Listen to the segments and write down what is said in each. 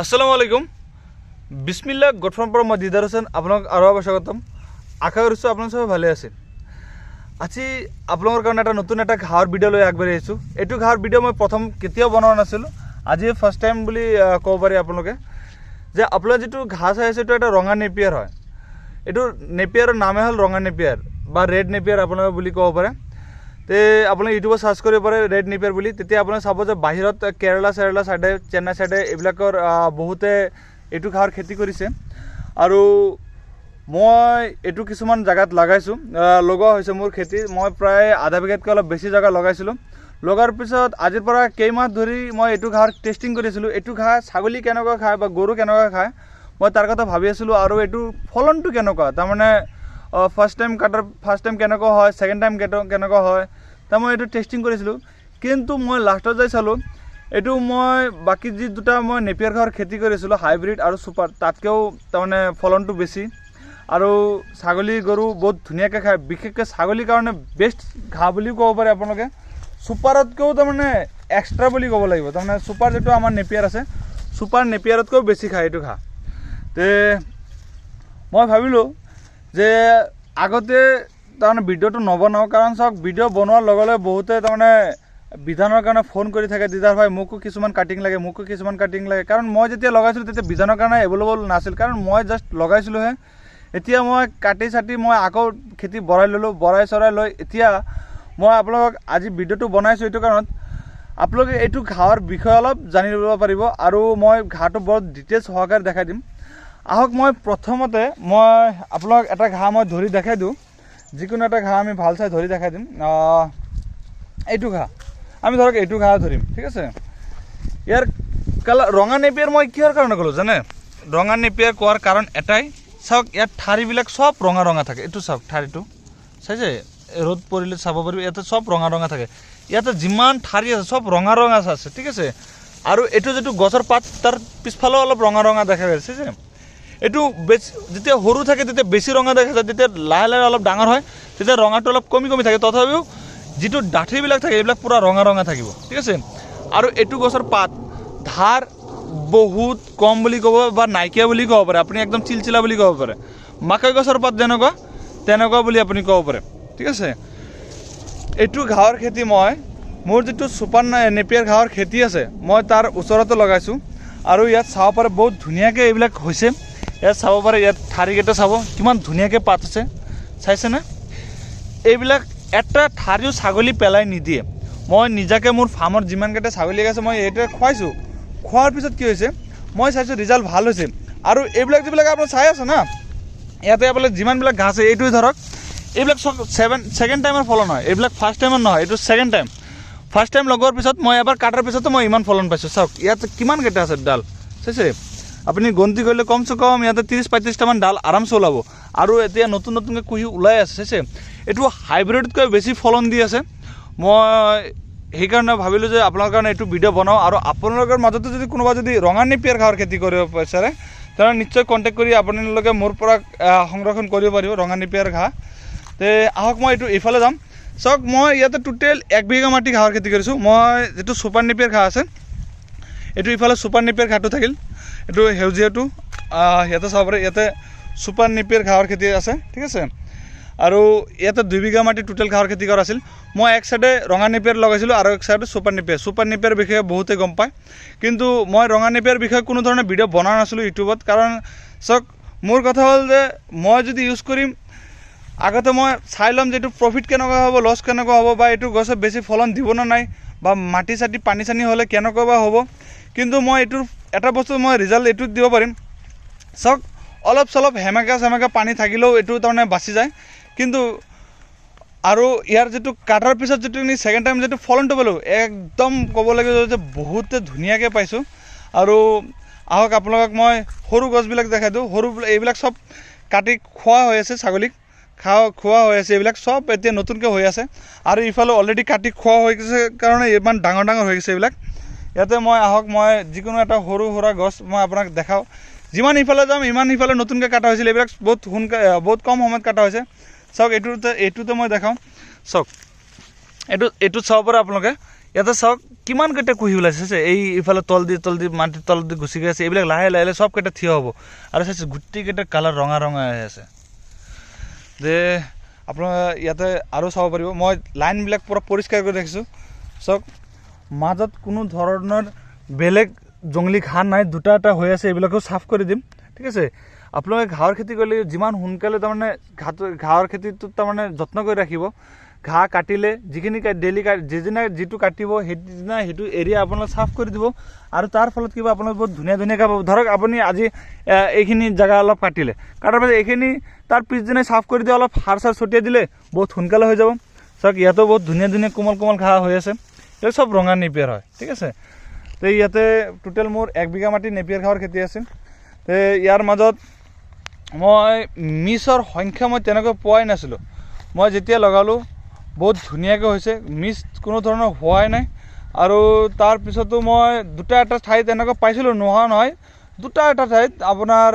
আসসালামু আলাইকুম বিসমিল্লাহ গঠন পর মই দিদার হোসেন আপনার আরও স্বাগতম আশা করছো আপনার সবাই ভালো আছেন আজি আপনার কারণে একটা নতুন একটা ঘাওয়ার ভিডিও লই আগবাড়ি আইছো এইটো ঘাওয়ার ভিডিও মই প্রথম কেতিয়াও বনোৱা নাছিলো আজি ফার্স্ট টাইম বুলি কব পারি আপনালোকে যে আপনার যেটো ঘাঁ চাই আছে এটা একটা রঙা নেপিয়ার হয় এইটো নেপিয়ারের নামে হল রঙা নেপিয়ার বা রেড নেপিয়ার আপনার বুলি কব পারে তে আপনার ইউটিউবত সার্চ কৰিব পাৰে ৰেড নেপিয়াৰ বুলি তেতিয়া আপুনি চাব যে বাহিৰত কেৰালা সাইডে চেন্নাই সাইডে এইবিলাকৰ বহুতে এইটো ঘাঁহৰ খেতি কৰিছে আৰু মই এইটো কিছুমান জায়গাত লগাইছো লগোৱা হৈছে মোৰ খেতি মই প্ৰায় আধা বিঘাতকৈ অলপ বেছি জায়গা লগাইছিলো লগাৰ পিছত আজিৰ পৰা কেইমাহ ধৰি মই এইটো ঘাঁহৰ টেষ্টিং কৰিছিলো এইটো ঘাঁহ ছাগলী কেনেকুৱা খায় বা গৰু কেনেকুৱা খায় মই তাৰ কথা ভাবি আছিলো আৰু এইটো ফলনটো কেনেকুৱা তাৰমানে ফাৰ্স্ট টাইম কেনেকুৱা হয় সেকেন্ড টাইম কেনেকুৱা হয় তা মই এইটো টেষ্টিং কৰিছিলোঁ কিন্তু মই লাষ্টত যাই চালোঁ এইটো মই বাকী যি দুটা মই নেপিয়াৰ ঘাঁহৰ খেতি কৰিছিলোঁ হাইব্ৰিড আৰু ছুপাৰ তাতকৈও তাৰমানে ফলনটো বেছি আৰু ছাগলী গৰু বহুত ধুনীয়াকৈ খায় বিশেষকৈ ছাগলীৰ কাৰণে বেষ্ট ঘাঁহ বুলিও ক'ব পাৰে আপোনালোকে ছুপাৰতকৈও তাৰমানে এক্সট্ৰা বুলি ক'ব লাগিব তাৰমানে ছুপাৰ যিটো আমাৰ নেপিয়াৰ আছে ছুপাৰ নেপিয়াৰতকৈও বেছি খায় এইটো ঘাঁহ তে মই ভাবিলোঁ যে আগতে তাৰমানে ভিডিঅ'টো নবনাওঁ কাৰণ চাওক ভিডিঅ' বনোৱাৰ লগে লগে বহুতে তাৰমানে বিধানৰ কাৰণে ফোন কৰি থাকে দিদাৰ ভাই মোকো কিছুমান কাটিং লাগে কাৰণ মই যেতিয়া লগাইছিলোঁ তেতিয়া বিধানৰ কাৰণে এভেইলেবল নাছিল কাৰণ মই জাষ্ট লগাইছিলোঁহে এতিয়া মই কাটি চাটি মই আকৌ খেতি বঢ়াই ল'লোঁ বঢ়াই চৰাই লৈ এতিয়া মই আপোনালোকক আজি ভিডিঅ'টো বনাইছোঁ এইটো কাৰণত আপোনালোকে এইটো ঘাঁহৰ বিষয়ে অলপ জানি ল'ব পাৰিব আৰু মই ঘাঁহটো বৰ ডিটেইলছ সহকাৰে দেখাই দিম আহক মই প্ৰথমতে মই আপোনাক এটা ঘাঁহ মই ধৰি দেখাই দিওঁ যিকোনো এটা ঘাঁহ আমি ভাল চাই ধৰি দেখাই দিম এইটো ঘাঁহ আমি ধৰক এইটো ঘাঁহ ধৰিম ঠিক আছে ইয়াৰ কালাৰ ৰঙা নেপিয়াৰ মই কিহৰ কাৰণে ক'লোঁ জানে ৰঙা নেপিয়াৰ কোৱাৰ কাৰণ এটাই চাওক ইয়াত ঠাৰিবিলাক চব ৰঙা ৰঙা থাকে এইটো চাওক ঠাৰিটো চাইছে ৰ'দ পৰিলে চাব পাৰিব ইয়াতে চব ৰঙা ৰঙা থাকে ইয়াতে যিমান ঠাৰি আছে চব ৰঙা ৰঙা আছে ঠিক আছে আৰু এইটো যিটো গছৰ পাত তাৰ পিছফালেও অলপ ৰঙা ৰঙা দেখা গৈছে চাইছে এইটো বেছি যেতিয়া সৰু থাকে তেতিয়া বেছি ৰঙা দেখা যায় যেতিয়া লাহে লাহে অলপ ডাঙৰ হয় তেতিয়া ৰঙাটো অলপ কমি থাকে তথাপিও যিটো ডাঠিবিলাক থাকে এইবিলাক পুৰা ৰঙা ৰঙা থাকিব ঠিক আছে আৰু এইটো গছৰ পাত ধাৰ বহুত কম বুলি ক'ব বা নাইকিয়া বুলি ক'ব পাৰে আপুনি একদম চিলচিলা বুলি ক'ব পাৰে মাকৈ গছৰ পাত যেনেকুৱা তেনেকুৱা বুলি আপুনি ক'ব পাৰে ঠিক আছে এইটো ঘাঁহৰ খেতি মই মোৰ যিটো ছুপাৰ নেপিয়াৰ ঘাঁহৰ খেতি আছে মই তাৰ ওচৰতে লগাইছোঁ আৰু ইয়াত চাব পাৰে বহুত ধুনীয়াকৈ এইবিলাক হৈছে ইয়াত চাব পাৰে ইয়াত ঠাৰিকেইটা চাব কিমান ধুনীয়াকৈ পাত আছে চাইছেনে এইবিলাক এটা ঠাৰিও ছাগলী পেলাই নিদিয়ে মই নিজাকৈ মোৰ ফাৰ্মত যিমানকেইটা ছাগলী আছে মই এইটোৱে খুৱাইছোঁ খোৱাৰ পিছত কি হৈছে মই চাইছোঁ ৰিজাল্ট ভাল হৈছে আৰু এইবিলাক যিবিলাক আপুনি চাই আছে না ইয়াতে আপোনাৰ যিমানবিলাক ঘাঁহ আছে এইটোৱে ধৰক এইবিলাক ছেকেণ্ড টাইমৰ ফলন হয় এইবিলাক ফাৰ্ষ্ট টাইমৰ নহয় এইটো ছেকেণ্ড টাইম ফাৰ্ষ্ট টাইম লগোৱাৰ পিছত মই এবাৰ কাটাৰ পিছতো মই ইমান ফলন পাইছোঁ চাওক ইয়াত কিমানকেইটা আছে ডাল চাইছে আপুনি গন্তি কৰিলে কমচে কম ইয়াতে 30-35টামান ডাল আৰামছে ওলাব আৰু এতিয়া নতুনকৈ কুঁহি ওলাই আছে চাইছে এইটো হাইব্ৰিডতকৈ বেছি ফলন দি আছে মই সেইকাৰণে ভাবিলোঁ যে আপোনালোকৰ কাৰণে এইটো ভিডিঅ' বনাওঁ আৰু আপোনালোকৰ মাজতে যদি কোনোবা যদি ৰঙা নেপিয়াৰ ঘাঁহৰ খেতি কৰিব বিচাৰে তেনেহ'লে নিশ্চয় কণ্টেক্ট কৰি আপোনালোকে মোৰ পৰা সংৰক্ষণ কৰিব পাৰিব ৰঙা নেপিয়াৰ ঘাঁহ তে আহক মই এইফালে যাম চাওক মই ইয়াতে টোটেল 1 বিঘা মাটি ঘাঁহৰ খেতি কৰিছোঁ মই যিটো ছুপাৰ নেপিয়াৰ ঘাঁহ আছে এইটো ইফালে ছুপাৰ নেপিয়াৰ ঘাঁহটো থাকিল এইটো সেউজীয়াটো ইয়াতে চাব পাৰে ইয়াতে ছুপাৰ নেপিয়াৰ ঘাঁহৰ খেতি আছে ঠিক আছে আৰু ইয়াতে 2 বিঘা মাটি টোটেল ঘাঁহৰ খেতি কৰা আছিল মই এক চাইডে ৰঙা নেপিয়াৰ লগাইছিলোঁ আৰু এক চাইডে ছুপাৰ নেপিয়াৰ বিষয়ে বহুতে গম পায় কিন্তু মই ৰঙা নেপিয়াৰ বিষয়ে কোনো ধৰণৰ ভিডিঅ' বনোৱা নাছিলোঁ ইউটিউবত কাৰণ চাওক মোৰ কথা হ'ল যে মই যদি ইউজ কৰিম আগতে মই চাই ল'ম যে এইটো প্ৰফিট কেনেকুৱা হ'ব লছ কেনেকুৱা হ'ব বা এইটো গছে বেছি ফলন দিব নে নাই বা মাটি চাটি পানী চানী হ'লে কেনেকুৱা বা হ'ব কিন্তু মই এইটোৰ এটা বস্তু মই ৰিজাল্ট এইটোত দিব পাৰিম চাওক অলপ চলপ সেমেকা পানী থাকিলেও এইটো তাৰমানে বাচি যায় কিন্তু আৰু ইয়াৰ যিটো কাটাৰ পিছত যিটো ছেকেণ্ড টাইম যিটো ফলনটো পালোঁ একদম ক'ব লাগিব যে বহুতে ধুনীয়াকৈ পাইছোঁ আৰু আহক আপোনালোকক মই সৰু গছবিলাক দেখাই দিওঁ এইবিলাক চব কাটি খোৱা হৈ আছে ছাগলীক খোৱা হৈ আছে এইবিলাক চব এতিয়া নতুনকৈ হৈ আছে আৰু ইফালে অলৰেডি কাটি খোৱা হৈ গৈছে কাৰণে ইমান ডাঙৰ হৈ গৈছে এইবিলাক ইয়াতে মই আহক মই যিকোনো এটা সৰু সুৰা গছ মই আপোনাক দেখাওঁ যিমান ইফালে যাম ইমান ইফালে নতুনকৈ কাটা হৈছিল এইবিলাক বহুত কম সময়ত কাটা হৈছে চাওক এইটোতে মই দেখাওঁ চাওক এইটোত চাব পাৰে আপোনালোকে ইয়াতে চাওক কিমানকেইটা কুঁহি ওলাইছে চাইছে এই ইফালে তল দি মাটিৰ তল দি গুচি গৈ আছে এইবিলাক লাহে লাহে চবকেইটা থিয় হ'ব আৰু চাইছে গোটেইকেইটা কালাৰ ৰঙা ৰঙা হৈ আছে যে আপোনাৰ ইয়াতে আৰু চাব পাৰিব মই লাইনবিলাক পুৰা পৰিষ্কাৰ কৰি ৰাখিছোঁ চাওক মাজত কোনো ধৰণৰ বেলেগ জংলী ঘাঁহ নাই দুটা এটা হৈ আছে এইবিলাকো চাফ কৰি দিম ঠিক আছে আপোনালোকে ঘাঁহৰ খেতি কৰিলে যিমান সোনকালে তাৰমানে ঘাঁহৰ খেতিটো তাৰমানে যত্ন কৰি ৰাখিব ঘাঁহ কাটিলে যিখিনি ডেইলি যিদিনা যিটো কাটিব সেইদিনা সেইটো এৰিয়া আপোনালোকে চাফ কৰি দিব আৰু তাৰ ফলত কিবা আপোনালোকে বহুত ধুনীয়া ধুনীয়াকৈ পাব ধৰক আপুনি আজি এইখিনি জেগা অলপ কাটিলে কাটাৰ পাছত এইখিনি তাৰ পিছদিনাই চাফ কৰি দিয়ে অলপ সাৰ চাৰ ছটিয়াই দিলে বহুত সোনকালে হৈ যাব চাওক ইয়াতো বহুত ধুনীয়া ধুনীয়া কোমল কোমল ঘাঁহ হৈ আছে এইবিলাক চব ৰঙা নেপিয়াৰ হয় ঠিক আছে তো ইয়াতে টোটেল মোৰ 1 বিঘা মাটি নেপিয়াৰ ঘাঁহৰ খেতি আছে তো ইয়াৰ মাজত মই মিছৰ সংখ্যা মই তেনেকৈ পোৱাই নাছিলোঁ মই যেতিয়া লগালোঁ বহুত ধুনীয়াকৈ হৈছে মিছ কোনো ধৰণৰ হোৱাই নাই আৰু তাৰপিছতো মই দুটা এটা ঠাইত এনেকৈ পাইছিলোঁ নোহোৱা নহয় দুটা এটা ঠাইত আপোনাৰ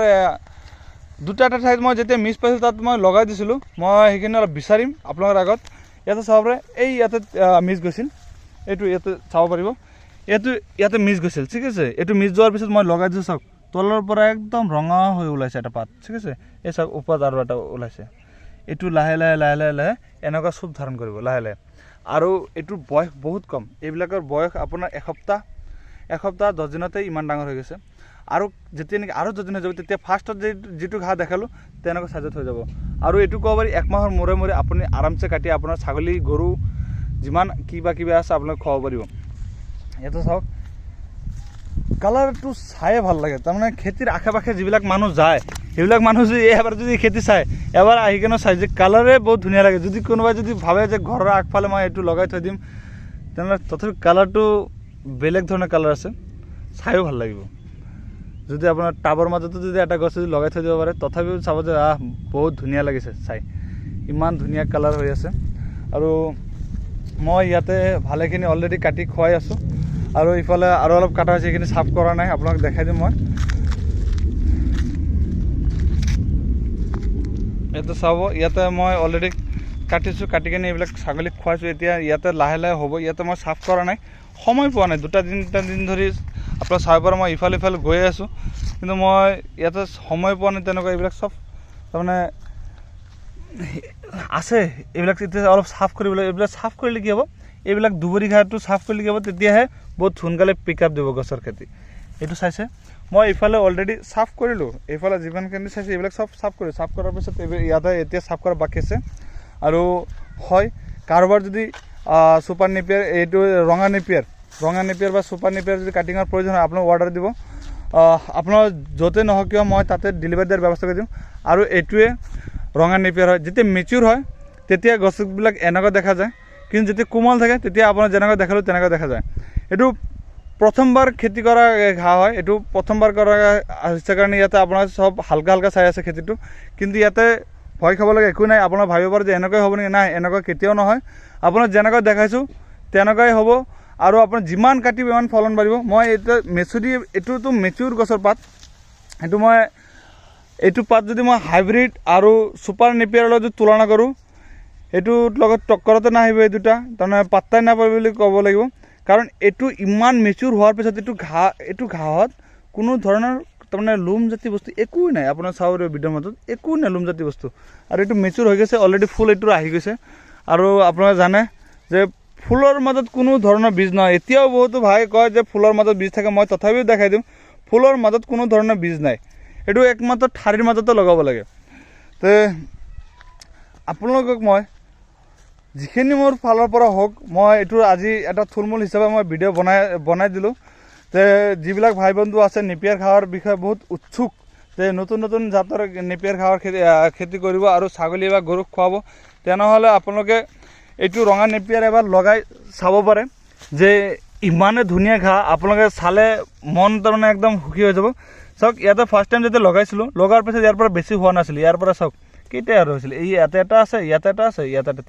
দুটা এটা ঠাইত মই যেতিয়া মিছ পাইছিলোঁ তাত মই লগাই দিছিলোঁ মই সেইখিনি অলপ বিচাৰিম আপোনালোকৰ আগত ইয়াতে চাব পাৰে এই ইয়াতে মিছ গৈছিল এইটো ইয়াতে চাব পাৰিব ইয়াতে মিছ গৈছিল ঠিক আছে এইটো মিছ যোৱাৰ পিছত মই লগাই দিছোঁ চাওক তলৰ পৰা একদম ৰঙা হৈ ওলাইছে এটা পাত ঠিক আছে এই চাওক ওপৰত আৰু এটা ওলাইছে এইটো লাহে লাহে লাহে লাহে লাহে এনেকুৱা চুপ ধাৰণ কৰিব লাহে লাহে আৰু এইটোৰ বয়স বহুত কম এইবিলাকৰ বয়স আপোনাৰ এসপ্তাহ 10 দিনতে ইমান ডাঙৰ হৈ গৈছে আৰু যেতিয়া নেকি আৰু 10 দিন হৈ যাব তেতিয়া ফাৰ্ষ্টত যিটো ঘাঁহ দেখালোঁ তেনেকুৱা চাইজত হৈ যাব আৰু এইটো ক'ব পাৰি 1 মাহৰ মূৰে মূৰে আপুনি আৰামছে কাটি আপোনাৰ ছাগলী গৰু যিমান কিবা আছে আপোনাক খুৱাব পাৰিব ইয়াতে চাওক কালাৰটো চায়ে ভাল লাগে তাৰমানে খেতিৰ আশে পাশে যিবিলাক মানুহ যায় সেইবিলাক মানুহ যদি এবাৰ যদি খেতি চায় এবাৰ আহি কেনে চাই যে কালাৰে বহুত ধুনীয়া লাগে যদি কোনোবাই যদি ভাবে যে ঘৰৰ আগফালে মই এইটো লগাই থৈ দিম তেনেহ'লে তথাপি কালাৰটো বেলেগ ধৰণৰ কালাৰ আছে চায়ো ভাল লাগিব যদি আপোনাৰ টাবৰ মাজতো যদি এটা গছ যদি লগাই থৈ দিব পাৰে তথাপিও চাব যে বহুত ধুনীয়া লাগিছে চাই ইমান ধুনীয়া কালাৰ হৈ আছে আৰু মই ইয়াতে ভালেখিনি অলৰেডি কাটি খুৱাই আছোঁ আৰু ইফালে আৰু অলপ কাটা হৈছে এইখিনি চাফ কৰা নাই আপোনাক দেখাই দিম মই এইটো চাব ইয়াতে মই অলৰেডি কাটিছোঁ কাটি কিনে এইবিলাক ছাগলীক খুৱাইছোঁ এতিয়া ইয়াতে লাহে লাহে হ'ব ইয়াতে মই চাফ কৰা নাই সময় পোৱা নাই 2-3 দিন ধৰি আপোনাৰ চাব পৰা মই ইফালে গৈ আছোঁ কিন্তু মই ইয়াতে সময় পোৱা নাই তেনেকুৱা এইবিলাক চব তাৰমানে আছে এইবিলাক এতিয়া অলপ চাফ কৰিব লাগিব এইবিলাক চাফ কৰিলে কি হ'ব এইবিলাক দুবৰি ঘাঁহটো চাফ কৰিলে কি হ'ব তেতিয়াহে বহুত সোনকালে পিক আপ দিব গছৰ খেতি এইটো চাইছে মই ইফালে অলৰেডি চাফ কৰিলোঁ এইফালে যিমানখিনি চাইছে এইবিলাক চব চাফ কৰিলোঁ চাফ কৰাৰ পিছত ইয়াতে এতিয়া চাফ কৰা বাকী আছে আৰু হয় কাৰোবাৰ যদি ছুপাৰ নেপিয়াৰ এইটো ৰঙা নেপিয়াৰ বা ছুপাৰ নেপিয়াৰ যদি কাটিঙৰ প্ৰয়োজন হয় আপোনাক অৰ্ডাৰ দিব আপোনাৰ য'তে নহওক কিয় মই তাতে ডেলিভাৰী দিয়াৰ ব্যৱস্থা কৰি দিম আৰু এইটোৱে ৰঙা নেপিয়াৰ হয় যেতিয়া মেচিউৰ হয় তেতিয়া গছবিলাক এনেকুৱা দেখা যায় কিন্তু যেতিয়া কোমল থাকে তেতিয়া আপোনাৰ যেনেকৈ দেখালোঁ তেনেকৈ দেখা যায় এইটো প্ৰথমবাৰ খেতি কৰা ঘাঁহ হয় এইটো প্ৰথমবাৰ কৰা হৈছে কাৰণে ইয়াতে আপোনাৰ চব হালকা চাই আছে খেতিটো কিন্তু ইয়াতে ভয় খাব লাগে একো নাই আপোনাৰ ভাবিব পাৰে যে এনেকৈ হ'ব নেকি নাই এনেকুৱা কেতিয়াও নহয় আপোনাক যেনেকৈ দেখাইছোঁ তেনেকুৱাই হ'ব আৰু আপোনাৰ যিমান কাটিব ইমান ফলন বাঢ়িব মই এইটো এইটোতো মেচিউৰ গছৰ পাত এইটো পাত যদি মই হাইব্ৰিড আৰু ছুপাৰ নেপিয়াৰৰ লগত যদি তুলনা কৰোঁ এইটোৰ লগত টক্কৰতে নাহিব এই দুটা তাৰমানে পাত্তাই নাপায় বুলি ক'ব লাগিব কাৰণ এইটো ইমান মেচিউৰ হোৱাৰ পিছত এইটো ঘাঁহত কোনো ধৰণৰ তাৰমানে লোমজাতীয় বস্তু একোই নাই আপোনাৰ চাব ভিডিঅ'ৰ মাজত একো নাই লোমজাতীয় বস্তু আৰু এইটো মেচিউৰ হৈ গৈছে অলৰেডি ফুল এইটো আহি গৈছে আৰু আপোনালোকে জানে যে ফুলৰ মাজত কোনো ধৰণৰ বীজ নহয় এতিয়াও বহুতো ভাই কয় যে ফুলৰ মাজত বীজ থাকে মই তথাপিও দেখাই দিম ফুলৰ মাজত কোনো ধৰণৰ বীজ নাই এইটো একমাত্ৰ ঠাৰিৰ মাজতে লগাব লাগে তো আপোনালোকক মই যিখিনি মোৰ ফালৰ পৰা হওক মই এইটো আজি এটা থুলমূল হিচাপে মই ভিডিঅ' বনাই দিলোঁ যে যিবিলাক ভাই বন্ধু আছে নেপিয়াৰ ঘাঁহৰ বিষয়ে বহুত উৎসুক যে নতুন জাতৰ নেপিয়াৰ ঘাঁহৰ খেতি কৰিব আৰু ছাগলী বা গৰুক খুৱাব তেনেহ'লে আপোনালোকে এইটো ৰঙা নেপিয়াৰ এবাৰ লগাই চাব পাৰে যে ইমানে ধুনীয়া ঘাঁহ আপোনালোকে চালে মন তাৰমানে একদম সুখী হৈ যাব চাওক ইয়াতে ফাৰ্ষ্ট টাইম যেতিয়া লগাইছিলোঁ লগাৰ পিছত ইয়াৰ পৰা বেছি হোৱা নাছিল ইয়াৰ পৰা চাওক কেইটা আৰু হৈছিল এই ইয়াতে এটা আছে ইয়াতে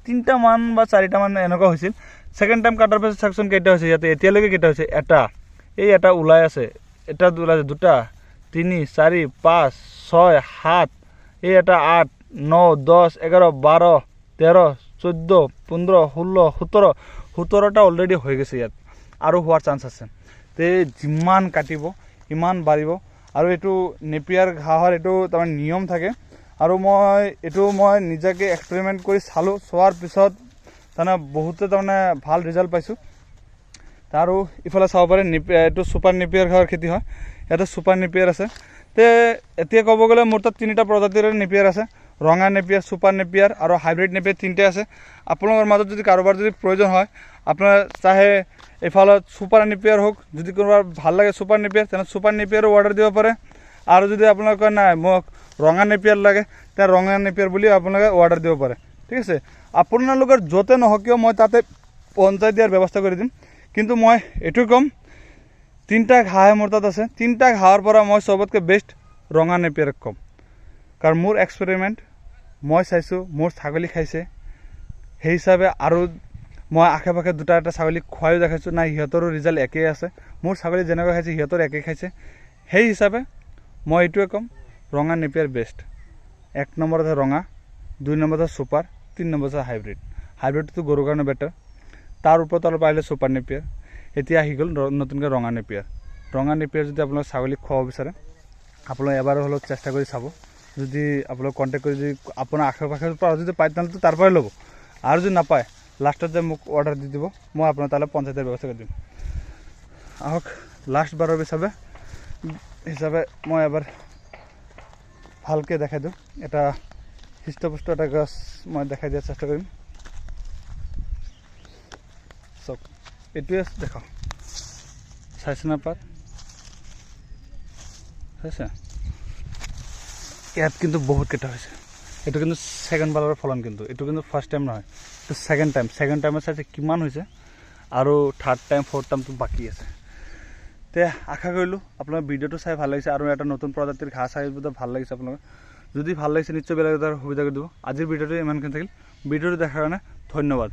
তিনিটা মান বা 4টা মান এনেকুৱা হৈছিল ছেকেণ্ড টাইম কাটাৰ পিছত চাওকচোন কেইটা হৈছে ইয়াতে এতিয়ালৈকে কেইটা হৈছে এটা ওলাই আছে এটা ওলাইছে 2 3 4 5 6 7 এই এটা 8 9 10 11 12 13 14 15 16 17 17টা অলৰেডি হৈ গৈছে ইয়াত আৰু হোৱাৰ চান্স আছে তে যিমান কাটিব ইমান বাঢ়িব আৰু এইটো নেপিয়াৰ ঘাঁহৰ এইটো তাৰমানে নিয়ম থাকে আৰু মই নিজাকে এক্সপেৰিমেণ্ট কৰি চালোঁ চোৱাৰ পিছত তাৰমানে বহুতে তাৰমানে ভাল ৰিজাল্ট পাইছোঁ আৰু ইফালে চাব পাৰে এইটো ছুপাৰ নেপিয়াৰ ঘাঁহৰ খেতি হয় ইয়াতে ছুপাৰ নেপিয়াৰ আছে তে এতিয়া ক'ব গ'লে মোৰ তাত 3টা প্ৰজাতিৰ নেপিয়াৰ আছে ৰঙা নেপিয়াৰ ছুপাৰ নেপিয়াৰ আৰু হাইব্ৰিড নেপিয়াৰ 3টে আছে আপোনালোকৰ মাজত যদি কাৰোবাৰ যদি প্ৰয়োজন হয় আপোনাৰ চাহে এফালত ছুপাৰ নেপিয়াৰ হোক যদি কোনোবাৰ ভাল লাগে ছুপাৰ নেপিয়াৰ তেনে ছুপাৰ নেপিয়াৰো অৰ্ডাৰ দিব পাৰে আৰু যদি আপোনালোকৰ নাই মোক ৰঙা নেপিয়াৰ লাগে তে ৰঙা নেপিয়াৰ বুলি আপোনালোকে অৰ্ডাৰ দিব পাৰে ঠিক আছে আপোনালোকৰ য'তে নহওক কিয় মই তাতে পঞ্চায়ত দিয়াৰ ব্যৱস্থা কৰি দিম কিন্তু মই এইটো কম 3টা ঘাঁহে মোৰ তাত আছে 3টা ঘাঁহৰ পৰা মই চবতকৈ বেষ্ট ৰঙা নেপিয়াৰক কম কাৰণ মোৰ এক্সপেৰিমেণ্ট মই চাইছোঁ মোৰ ছাগলী খাইছে সেই হিচাপে আৰু মই আশে পাশে 2টা ছাগলী খুৱাইও দেখাইছোঁ নাই সিহঁতৰো ৰিজাল্ট একেই আছে মোৰ ছাগলী যেনেকৈ খাইছে সিহঁতৰ একেই খাইছে সেই হিচাপে মই এইটোৱে ক'ম ৰঙা নেপিয়াৰ বেষ্ট 1 নম্বৰত আছে ৰঙা 2 নম্বৰত আছে ছুপাৰ 3 নম্বৰত আছে হাইব্ৰিডটো গৰুৰ কাৰণে বেটাৰ তাৰ ওপৰত অলপ আহিলে ছুপাৰ নেপিয়াৰ এতিয়া আহি গ'ল নতুনকৈ ৰঙা নেপিয়াৰ যদি আপোনালোকে ছাগলীক খুৱাব বিচাৰে আপোনালোকে এবাৰ হ'লেও চেষ্টা কৰি চাব যদি আপোনালোক কণ্টেক্ট কৰি যদি আপোনাৰ আশে পাশে পৰা যদি পায় তেনেহ'লে তাৰ পৰাই ল'ব আৰু যদি নাপায় লাষ্টত যে মোক অৰ্ডাৰ দি দিব মই আপোনাৰ তালৈ পঞ্চায়তৰ ব্যৱস্থা কৰি দিম আহক লাষ্ট বাৰৰ হিচাপে মই এবাৰ ভালকৈ দেখাই দিওঁ এটা হৃষ্টপুষ্ট এটা গছ মই দেখাই দিয়াৰ চেষ্টা কৰিম চাওক এইটোৱে দেখাওঁ চাইছে না পাত চাইছে ইয়াত কিন্তু বহুত কেইটা হৈছে এইটো কিন্তু ছেকেণ্ড বাৰৰ ফলন কিন্তু এইটো কিন্তু ফাৰ্ষ্ট টাইম নহয় এইটো ছেকেণ্ড টাইমত চাইছে কিমান হৈছে আৰু থাৰ্ড টাইম ফ'ৰ্থ টাইমটো বাকী আছে তে আশা কৰিলোঁ আপোনাৰ ভিডিঅ'টো চাই ভাল লাগিছে আৰু এটা নতুন প্ৰজাতিৰ ঘাঁহ চাই ভাল লাগিছে আপোনালোকৰ যদি ভাল লাগিছে নিশ্চয় বেলেগ এটা সুবিধা কৰি দিব আজিৰ ভিডিঅ'টো ইমানখিনি থাকিল ভিডিঅ'টো দেখাৰ কাৰণে ধন্যবাদ